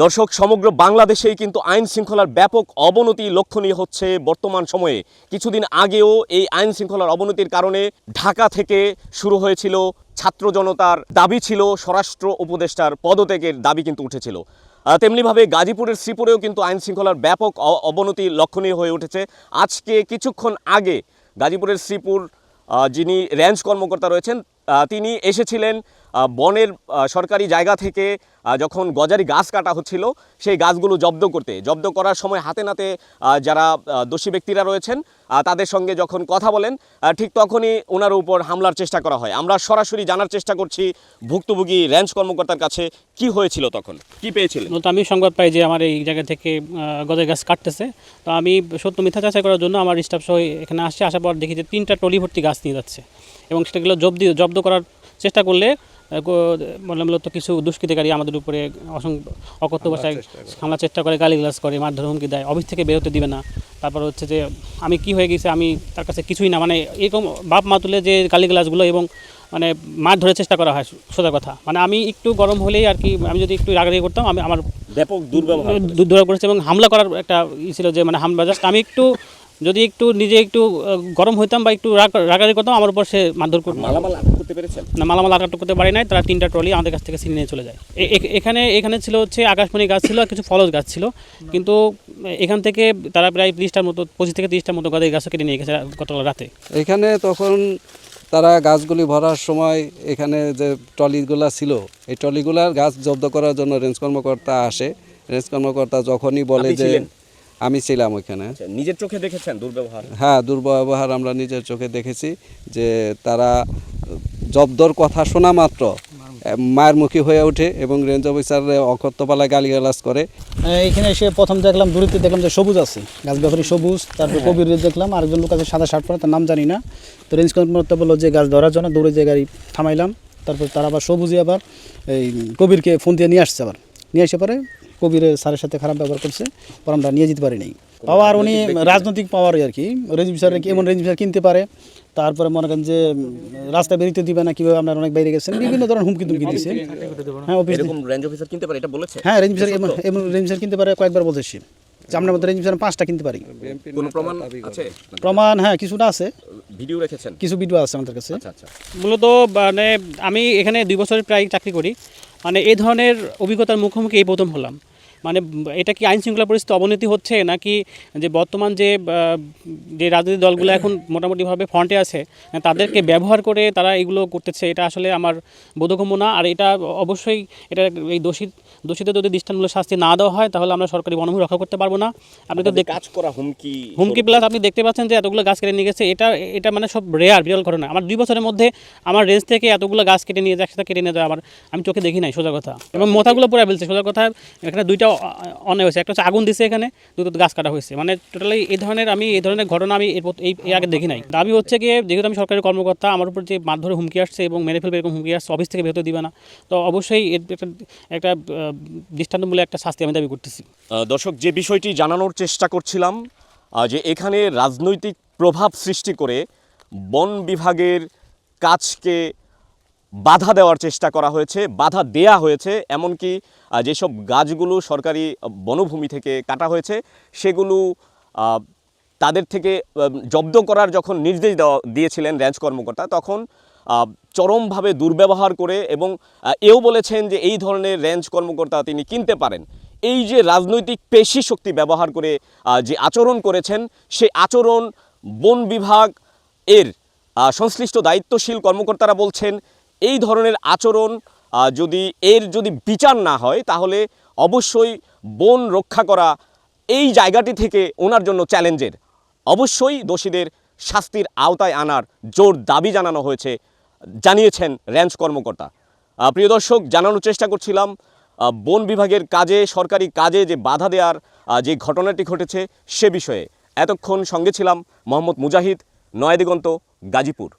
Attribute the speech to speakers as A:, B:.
A: দর্শক, সমগ্র বাংলাদেশেই কিন্তু আইন শৃঙ্খলার ব্যাপক অবনতি লক্ষণীয় হচ্ছে বর্তমান সময়ে। কিছুদিন আগেও এই আইন শৃঙ্খলার অবনতির কারণে ঢাকা থেকে শুরু হয়েছিল ছাত্র জনতার দাবি, ছিল স্বরাষ্ট্র উপদেষ্টার পদত্যাগের দাবি কিন্তু উঠেছিল। তেমনিভাবে গাজীপুরের শ্রীপুরেও কিন্তু আইন শৃঙ্খলার ব্যাপক অবনতি লক্ষণীয় হয়ে উঠেছে। আজকে কিছুক্ষণ আগে গাজীপুরের শ্রীপুর যিনি রেঞ্জ কর্মকর্তা রয়েছেন তিনি এসেছিলেন বনের সরকারি জায়গা থেকে যখন গজারি গাছ কাটা হচ্ছিল সেই গাছগুলো জব্দ করার সময় হাতে নাতে যারা দোষী ব্যক্তিরা রয়েছেন তাদের সঙ্গে যখন কথা বলেন ঠিক তখনই ওনার উপর হামলার চেষ্টা করা হয়। আমরা সরাসরি জানার চেষ্টা করছি ভুক্তভোগী রেঞ্জ কর্মকর্তার কাছে কি হয়েছিল, তখন কি পেয়েছিলেন।
B: তো আমি সংবাদ পাই যে আমার এই জায়গা থেকে গজারি গাছ কাটতেছে। তো আমি সত্য মিথ্যা যাচাই করার জন্য আমার স্টাফ সহ এখানে আসার পর দেখি যে 3টা ট্রলি ভর্তি গাছ নিয়ে যাচ্ছে এবং সেগুলো জব্দ করার চেষ্টা করলে মূলত কিছু দুষ্কৃতিকারী আমাদের উপরে অকথ্য ভাষায় হামলার চেষ্টা করে, গালিগালাজ করে, মারধর হুমকি দেয়, অফিস থেকে বেরোতে দিবে না। তারপর হচ্ছে যে আমি কি হয়ে গেছে, আমি তার কাছে কিছুই না, মানে এরকম বাপ মা তুলে যে গালিগালাজগুলো এবং মানে মার ধরে চেষ্টা করা হয়। সোজা কথা, মানে আমি একটু গরম হলেই আর কি, আমি যদি একটু রাগারাগি করতাম আমি আমার
A: ব্যাপক
B: দুর্ব্যবহার করেছে এবং হামলা করার একটা ছিল যে মানে হামলা জাস্ট আমি একটু যদি একটু নিজে একটু গরম হইতাম বা একটু রাগারাগি করতাম আমার উপর সে মারধর করতো।
A: মালামাল আটক করতে পেরেছেন? না,
B: মালামাল আটক করতে পারি নাই। তারা 3টা ট্রলি আমাদের কাছ থেকে ছিনিয়ে নিয়ে চলে যায়। এখানে ছিল হচ্ছে আকাশমণি গাছ ছিল আর কিছু ফলস গাছ ছিল, কিন্তু এখান থেকে তারা প্রায় 30টার মতো 25 থেকে 30টার মতো গজারি গাছও কেটে নিয়ে গেছে গতকাল রাতে।
C: এখানে তখন তারা গাছগুলি ভরার সময় এখানে যে ট্রলিগুলো ছিল এই ট্রলিগুলার গাছ জব্দ করার জন্য রেঞ্জ কর্মকর্তা আসে। রেঞ্জ কর্মকর্তা যখনই বলে যে আমি ছিলাম ওইখানে।
A: নিজের চোখে দেখেছেন দুর্ব্যবহার?
C: হ্যাঁ, দুর্ব্যবহার আমরা নিজের চোখে দেখেছি যে তারা জব্দর কথা শোনা মাত্র মায়ের মুখী হয়ে ওঠে এবং রেঞ্জ অফিসারের অকথ্যপালায় গালিগালাজ করে।
D: এখানে এসে প্রথম দেখলাম দূরত্বে দেখলাম যে সবুজ আছে, গাছ ব্যাপারী সবুজ, তারপর কবির দেখলাম, আরেকজন লোক আছে সাদা শার্ট পরে, তার নাম জানি না। তো রেঞ্জ কর্মকর্তা বললো যে গাছ ধরার জন্য দৌড়ে যে গাড়ি থামাইলাম। তারপর তারা আবার সবুজে আবার এই কবিরকে ফোন দিয়ে নিয়ে আসছে, আবার নিয়ে এসে পরে কবিরের স্যারের সাথে খারাপ ব্যবহার করছে, পর আমরা নিয়ে যেতে পারি নাই। পাওয়ার উনি রাজনৈতিক পাওয়ারই আর কি, রেঞ্জ অফিসারে এমন রেঞ্জ অফিসার কিনতে পারে, তারপরে মনে করেন যে রাস্তায় বেরোতে দিবে না, কীভাবে আপনার অনেক বাইরে গেছেন, বিভিন্ন ধরনের হুমকি তুমকি দিচ্ছে। হ্যাঁ,
A: রেঞ্জ অফিসার কিনতে পারে এটা বলেছে?
D: হ্যাঁ, রেঞ্জ অফিসার কিনতে পারে, কয়েকবার বলেছি। আপনার মধ্যে রেঞ্জ অফিসার 5টা কিনতে পারি।
A: কোনো প্রমাণ আছে?
D: প্রমাণ হ্যাঁ কিছুটা আছে,
A: ভিডিও রেখেছেন?
D: কিছু ভিডিও আছে আমাদের কাছে।
A: আচ্ছা।
B: মূলত মানে আমি এখানে 2 বছরের প্রায় চাকরি করি, মানে এই ধরনের অভিজ্ঞতার মুখোমুখি এই প্রথম হলাম। মানে এটা কি আইন শৃঙ্খলা পরিস্থিতি অবনতি হচ্ছে, নাকি যে বর্তমান যে রাজনৈতিক দলগুলো এখন মোটামুটিভাবে ফ্রন্টে আছে তাদেরকে ব্যবহার করে তারা এগুলো করতেছে, এটা আসলে আমার বোধগম্য না। আর এটা অবশ্যই এটা এই দোষীদের যদি দৃষ্টান্তমূলক শাস্তি না দেওয়া হয় তাহলে আমরা সরকারি বনভূমি রক্ষা করতে পারবো না। আপনি তো
A: কাজ করা
B: হুমকি প্লাস আপনি দেখতে পাচ্ছেন যে এতগুলো গাছ কেটে নিয়ে গেছে, এটা মানে সব বিরল ঘটনা। আমার 2 বছরের মধ্যে আমার রেঞ্জ থেকে এতগুলো গাছ কেটে নিয়ে যায়, একসাথে কেটে নিয়ে যায়, আমি চোখে দেখি নাই সোজা কথা। এবং মাথাগুলো পুরো ফেলছে সোজা কথা। এখানে 2টা অন্যায় হয়েছে, একটা হচ্ছে আগুন দিছে, এখানে 2টো গাছ কাটা হয়েছে। মানে টোটালি এই ধরনের ঘটনা আমি এই আগে দেখি নাই। দাবি হচ্ছে গিয়ে যেহেতু আমি সরকারি কর্মকর্তা, আমার উপর যে মারধরে হুমকি আসছে এবং মেরে ফেলবে এরকম হুমকি আসছে, অফিস থেকে বেরোতে দিবে না, তো অবশ্যই একটা দৃষ্টান্তমূলক একটা শাস্তি আমি দাবি করতেছি।
A: দর্শক, যে বিষয়টি জানানোর চেষ্টা করছিলাম যে এখানে রাজনৈতিক প্রভাব সৃষ্টি করে বন বিভাগের কাজকে বাধা দেওয়ার চেষ্টা করা হয়েছে, বাধা দেয়া হয়েছে। এমনকি যেসব গাছগুলো সরকারি বনভূমি থেকে কাটা হয়েছে সেগুলো তাদের থেকে জব্দ করার যখন নির্দেশ দিয়েছিলেন রেঞ্জ কর্মকর্তা, তখন চরমভাবে দুর্ব্যবহার করে এবং এও বলেছেন যে এই ধরনের রেঞ্জ কর্মকর্তা তিনি কিনতে পারেন। এই যে রাজনৈতিক পেশি শক্তি ব্যবহার করে যে আচরণ করেছেন, সেই আচরণ বন বিভাগ এর সংশ্লিষ্ট দায়িত্বশীল কর্মকর্তারা বলছেন এই ধরনের আচরণ যদি বিচার না হয় তাহলে অবশ্যই বন রক্ষা করা এই জায়গাটি থেকে ওনার জন্য চ্যালেঞ্জের। অবশ্যই দোষীদের শাস্তির আওতায় আনার জোর দাবি জানিয়েছেন রেঞ্জ কর্মকর্তা। প্রিয় দর্শক, জানানোর চেষ্টা করছিলাম বন বিভাগের কাজে, সরকারি কাজে যে বাধা দেওয়ার যে ঘটনাটি ঘটেছে সে বিষয়ে। এতক্ষণ সঙ্গে ছিলাম মোহাম্মদ মুজাহিদ, নয়াদিগন্ত, গাজীপুর।